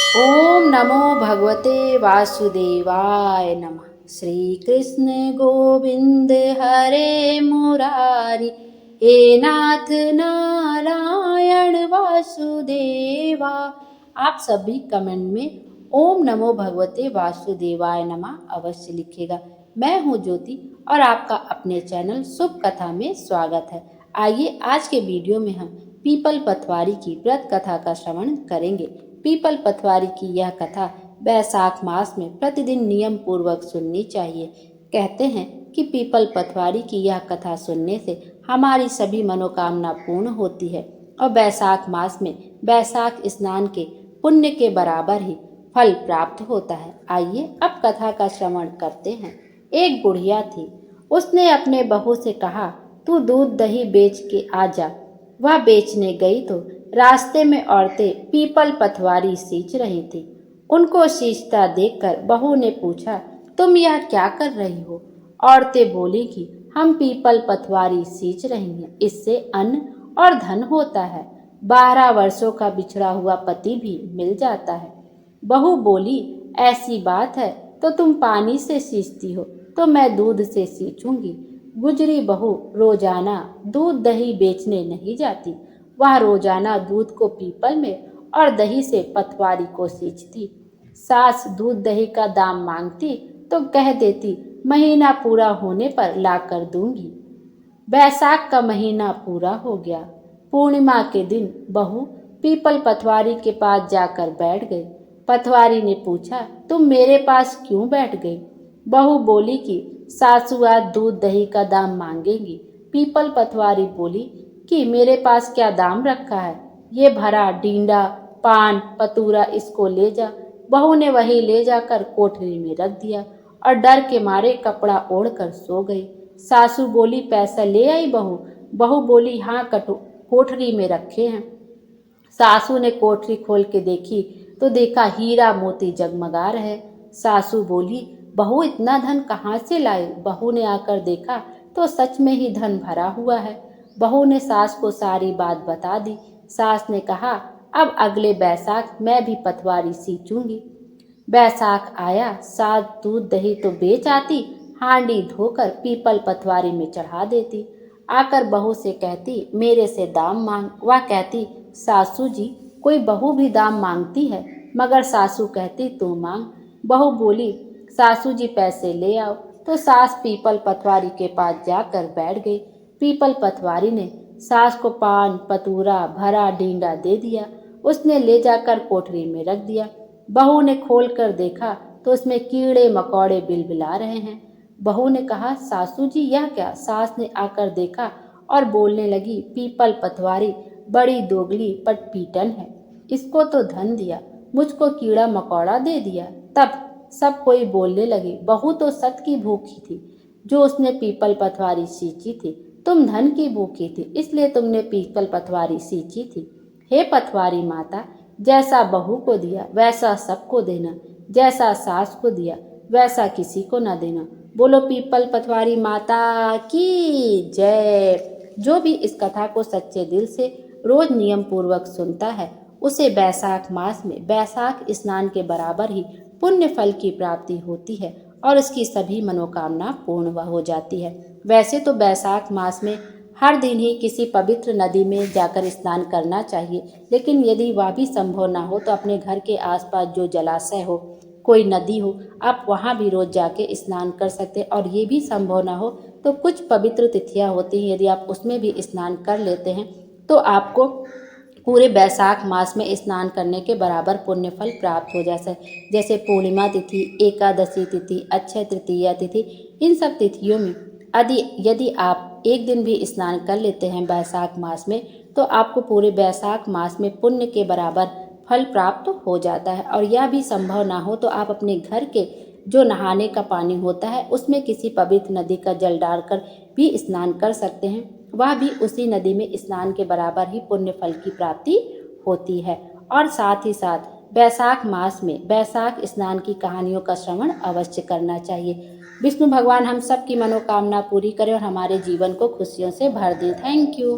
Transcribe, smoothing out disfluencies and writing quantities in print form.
ओम नमो भगवते वासुदेवाय नमः। श्री कृष्ण गोविंद हरे मुरारी, हे नाथ नारायण वासुदेवा। आप सभी कमेंट में ओम नमो भगवते वासुदेवाय नमः अवश्य लिखिएगा। मैं हूँ ज्योति और आपका अपने चैनल शुभ कथा में स्वागत है। आइए आज के वीडियो में हम पीपल पतवारी की व्रत कथा का श्रवण करेंगे। पीपल पतवारी की यह कथा बैसाख मास में प्रतिदिन नियम पूर्वक सुननी चाहिए। कहते हैं कि पीपल पतवारी की यह कथा सुनने से हमारी सभी मनोकामना पूर्ण होती है और बैसाख मास में बैसाख स्नान के पुण्य के बराबर ही फल प्राप्त होता है। आइए अब कथा का श्रवण करते हैं। एक बुढ़िया थी। उसने अपने बहू से कहा, तू दूध दही बेच के आ जा। वह बेचने गई तो रास्ते में औरतें पीपल पतवारी सींच रही थी। उनको सींचता देखकर बहू ने पूछा, तुम यह क्या कर रही हो? औरतें बोली कि हम पीपल पतवारी सींच रही हैं, इससे अन्न और धन होता है। 12 वर्षों का बिछड़ा हुआ पति भी मिल जाता है। बहू बोली, ऐसी बात है तो तुम पानी से सींचती हो तो मैं दूध से सींचूंगी। गुजरी बहू रोजाना दूध दही बेचने नहीं जाती। वह रोजाना दूध को पीपल में और दही से पतवारी को सींचती। सास दूध दही का दाम मांगती तो कह देती, महीना पूरा होने पर लाकर दूंगी। बैसाख का महीना पूरा हो गया। पूर्णिमा के दिन बहू पीपल पतवारी के पास जाकर बैठ गई। पतवारी ने पूछा, तुम मेरे पास क्यों बैठ गई? बहू बोली कि सासू आज दूध दही का दाम मांगेंगी। पीपल पतवारी बोली कि मेरे पास क्या दाम रखा है, ये भरा डींडा पान पतूरा इसको ले जा। बहू ने वही ले जाकर कोठरी में रख दिया और डर के मारे कपड़ा ओढ़कर सो गई। सासू बोली, पैसा ले आई बहू? बहू बोली, हाँ कोठरी में रखे हैं। सासू ने कोठरी खोल के देखी तो देखा हीरा मोती जगमगा रहे। सासू बोली, बहू इतना धन कहाँ से लाई? बहू ने आकर देखा तो सच में ही धन भरा हुआ है। बहू ने सास को सारी बात बता दी। सास ने कहा, अब अगले बैसाख मैं भी पतवारी सींचूंगी। बैसाख आया, सास दूध दही तो बेच आती, हांडी धोकर पीपल पतवारी में चढ़ा देती। आकर बहू से कहती, मेरे से दाम मांग। वह कहती, सासू जी कोई बहू भी दाम मांगती है? मगर सासू कहती, तू मांग। बहू बोली, सासू जी पैसे ले आओ। तो सास पीपल पतवारी के पास जाकर बैठ गई। पीपल पतवारी ने सास को पान पतूरा भरा डींडा दे दिया। उसने ले जाकर कोठरी में रख दिया। बहू ने खोल कर देखा तो उसमें कीड़े मकोड़े बिलबिला रहे हैं। बहू ने कहा, सासू जी यह क्या? सास ने आकर देखा और बोलने लगी, पीपल पतवारी बड़ी दोगली पटपीटन है, इसको तो धन दिया, मुझको कीड़ा मकोड़ा दे दिया। तब सब कोई बोलने लगे, बहू तो सत की भूखी थी जो उसने पीपल पतवारी सींची थी। तुम धन की भूखी थी इसलिए तुमने पीपल पतवारी सींची थी। हे पतवारी माता, जैसा बहू को दिया वैसा सबको देना, जैसा सास को दिया वैसा किसी को न देना। बोलो पीपल पतवारी माता की जय। जो भी इस कथा को सच्चे दिल से रोज नियम पूर्वक सुनता है उसे बैसाख मास में बैसाख स्नान के बराबर ही पुण्य फल की प्राप्ति होती है और उसकी सभी मनोकामना पूर्ण हो जाती है। वैसे तो बैसाख मास में हर दिन ही किसी पवित्र नदी में जाकर स्नान करना चाहिए, लेकिन यदि वह भी संभव ना हो तो अपने घर के आसपास जो जलाशय हो, कोई नदी हो, आप वहाँ भी रोज जाके स्नान कर सकते हैं। और ये भी संभव ना हो तो कुछ पवित्र तिथियाँ होती हैं, यदि आप उसमें भी स्नान कर लेते हैं तो आपको पूरे बैसाख मास में स्नान करने के बराबर पुण्य फल प्राप्त हो जाता है। जैसे पूर्णिमा तिथि, एकादशी तिथि, अक्षय तृतीया तिथि, इन सब तिथियों में यदि आप एक दिन भी स्नान कर लेते हैं बैसाख मास में तो आपको पूरे बैसाख मास में पुण्य के बराबर फल प्राप्त हो जाता है। और यह भी संभव ना हो तो आप अपने घर के जो नहाने का पानी होता है उसमें किसी पवित्र नदी का जल डालकर भी स्नान कर सकते हैं। वह भी उसी नदी में स्नान के बराबर ही पुण्य फल की प्राप्ति होती है। और साथ ही साथ बैसाख मास में बैसाख स्नान की कहानियों का श्रवण अवश्य करना चाहिए। विष्णु भगवान हम सब की मनोकामना पूरी करें और हमारे जीवन को खुशियों से भर दे। Thank you.